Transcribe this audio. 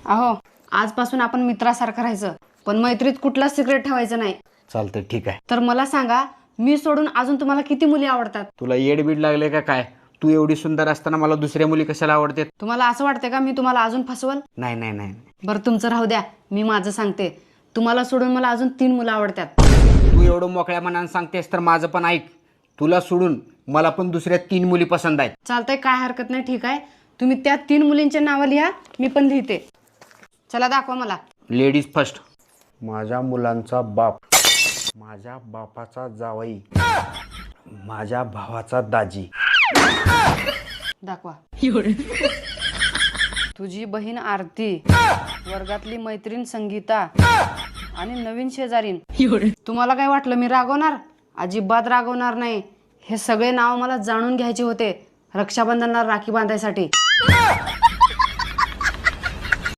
अहो, आजपासून आपण मित्रासारखं राहायचं, पण मैत्रीत कुठलाच सिक्रेट ठेवायचं नाही. चालतंय, ठीक आहे. तर मला सांगा, मी सोडून अजून तुम्हाला किती मुली आवडतात? तुला येडबीड लागले का काय? तू एवढी सुंदर असताना मला दुसऱ्या मुली कशाला आवडतात? तुम्हाला असं वाटतं का मी तुम्हाला अजून फसवल? नाही नाही नाही. बरं तुमचं राहू द्या, मी माझं सांगते. तुम्हाला सोडून मला अजून 3 मुलं आवडतात. तू एवढं मोकळ्या मनानं सांगतेस तर माझं पण ऐक. तुला सोडून मला पण दुसऱ्या 3 मुली पसंत आहेत. चालतंय, काय हरकत नाही. ठीक आहे, तुम्ही त्या 3 मुलींचे नावं लिहा, मी पण लिहिते. चला दाखवा मला. Ladies first. माझ्या मुलांचा बाप, माझ्या बापाचा जावई, माझ्या भावाचा दाजी. दाखवा. तुझी बहीण आरती, वर्गातली मैत्रीण संगीता आणि नवीन शेजारीन. तुम्हाला काय वाटलं मी रागवणार? अजिबात रागवणार नाही. हे सगळे नाव मला जाणून घ्यायचे होते रक्षाबंधनला राखी बांधायसाठी.